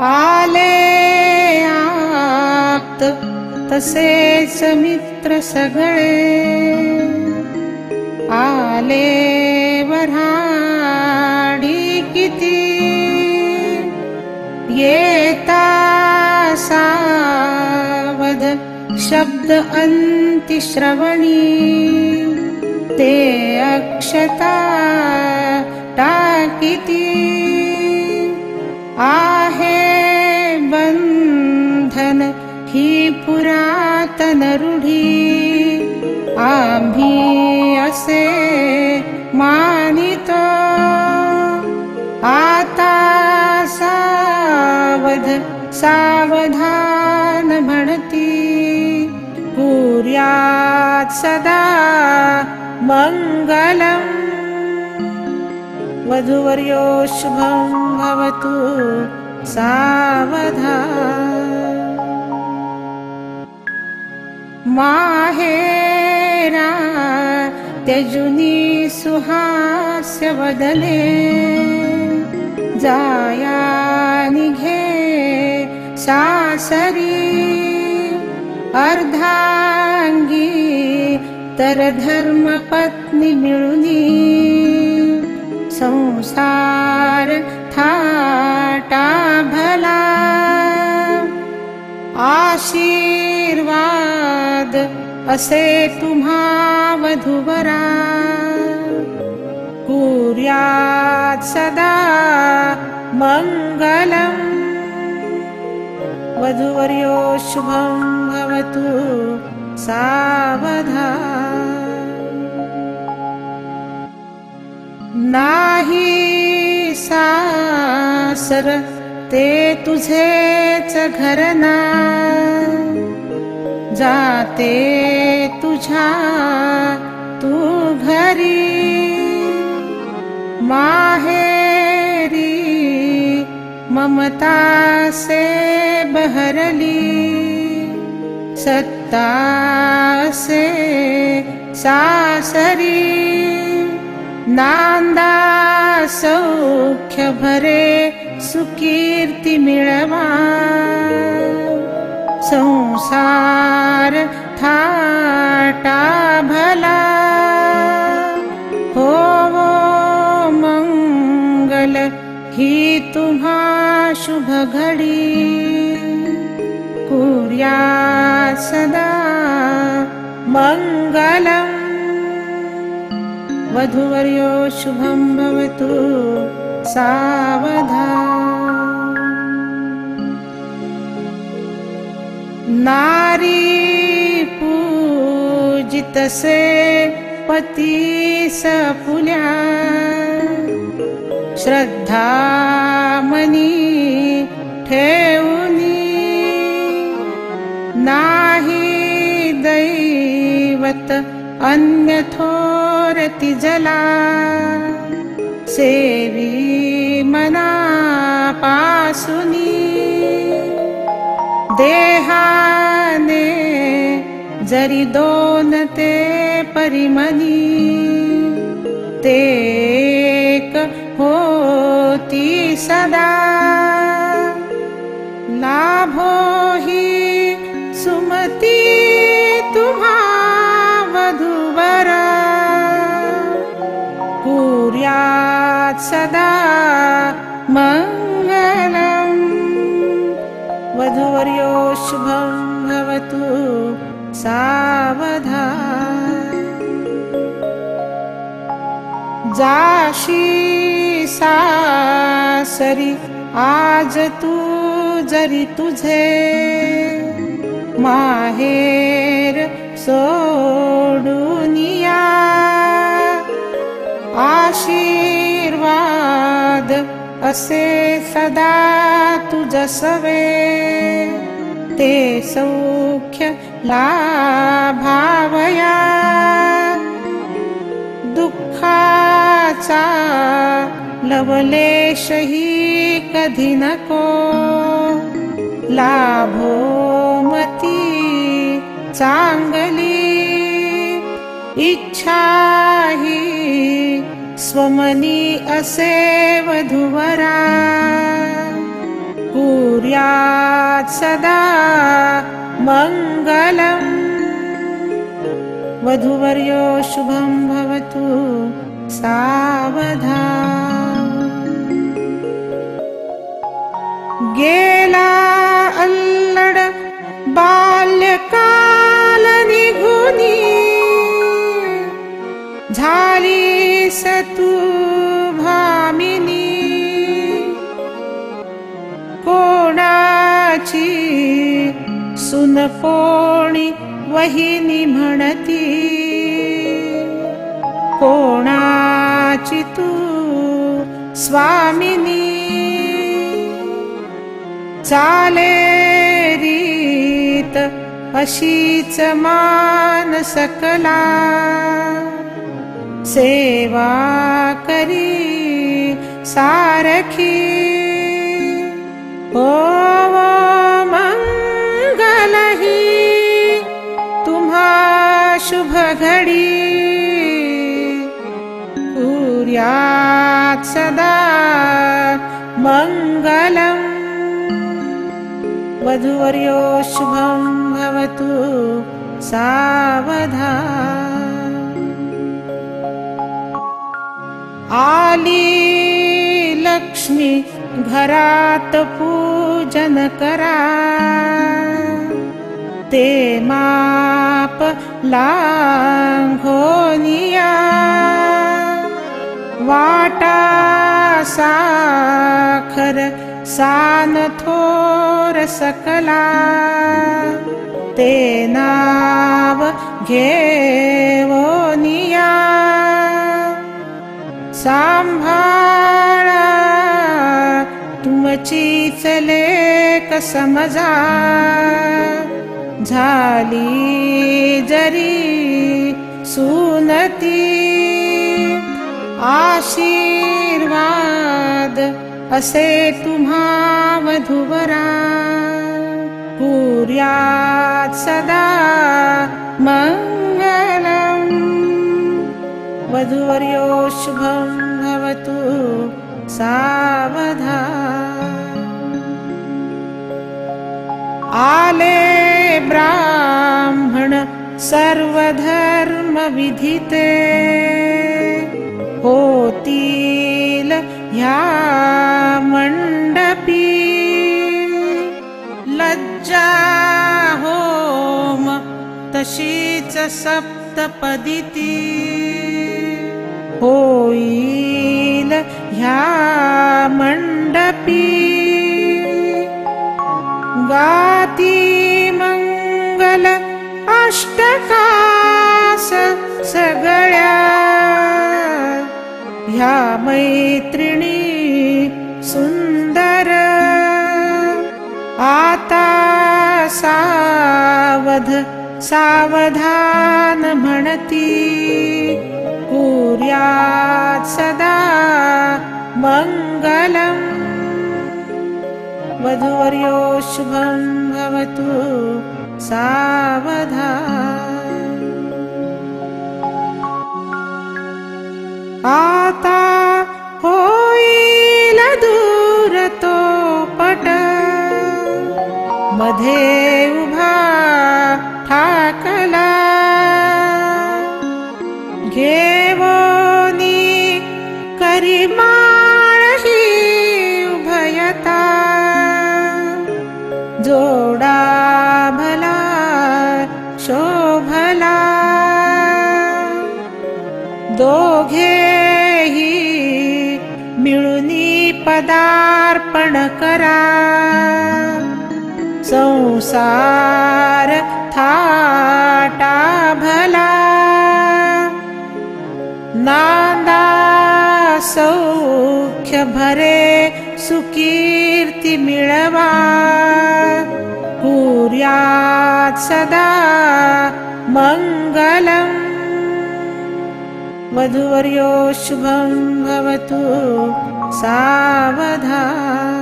आले आप्त तसेच मित्र सगळे, आले वऱ्हाडी किती, येता सावध शब्द अंतिश्रवणी, ते अक्षता टाकिती, आहे बंधन ही पुरातन रूढी, आम्ही असे मानितो, आता सावध सावधान म्हणती, कुर्यात सदा मंगलम्। वधूवर्यो शुभं भवतु सावधान। माहेरा त्यजुनी सुहास्य वदने, जाया निघे सासरी, अर्धांगी तर धर्मपत्नी मिळुनी, संसार थाटा भला, आशीर्वाद असे तुम्हा वधूवरा, कुर्यात सदा मंगलम्। वधूवर्यो शुभं भवतु सावधान। नाही सासर ते तुझेच घरना, जाते तुझ्या तू घरी, माहेरी ममता से बहरली, सत्ता से सासरी, नांदा सौख्य भरे सुकीर्ती मिळवा, संसार थाटा भला, होवो मंगल ही तुम्हा शुभ घडी, कुर्यात सदा मंगलम्। वधूवर्यो शुभं भवतु सावधान। नारी पूजितसे पती सपुल्या, श्रद्धा मनी ठेवुनी, नाही दैवत अन्य थोरती जला, सेवी मनापासुनी, देहाने जरी दोन ते परिमनी, ते एक होती सदा, लाभो ही सुमती तुम्हा वधूवरा, कुर्यात सदा मंगलम्। वधूवर्यो शुभं भवतु सावधान। जाशी सासरी आज तू जरी तुझे, माहेर सोडुनिया, आशीर्वाद असे सदा तुझसवे, ते सौख्य लाभावया, दुःखाचा लवलेशही कधी नको, लाभो मती चांगली, इच्छा ही स्वमनी असे वधूवरा, कुर्यात् सदा मङ्गलम् वधूवर्यो शुभं भवतु सावधान गेला अल्लड बाल्यकाल निघुनी झालीस तू भामिनी कोणाची सुन कोणी वहिनी म्हणती कोणाची तू स्वामिनी चाले रीत अशीच मान सकला सेवा करी सारखी हो मंगलही तुम्हा शुभ घडी कुर्यात् सदा मंगलम् वधूवर्यो शुभं भवतु सावधान आली लक्ष्मी घरात पूजन करा ते माप लांघोनिया वाटा साखर सान थोर सकला ते नाव घेवोनिया सांभाळा तुमचीच लेक समजा झाली जरी सुनती आशीर्वाद असे तुम्हा वधूवरा कुर्यात् सदा मंगलम् वधूवर्यो शुभं भवतु सावधान आले ब्राह्मण सर्वधर्म विधिते होतील ह्या मंडपी लज्जा होम तशीच सप्तपदिती होईल ह्या मंडपी गाती मंगल अष्टकास सगळ्या ह्या मैत्रिणी सुंदर आता सावधान म्हणती कुर्यात् सदा मंगलम् वधूवर्यो शुभं भवतु सावधान आता होईल दूर तो पट मध्ये उभा ठाकला घेवोनी करिमाळ ही उभयता जोडा भला शोभला दोघेही मिळूनी पदार्पण करा संसार थाटा भला नांदा सौख्य भरे सुकीर्ती मिळवा कुर्यात् सदा मंगलम् वधूवर्यो शुभं भवतु सावधान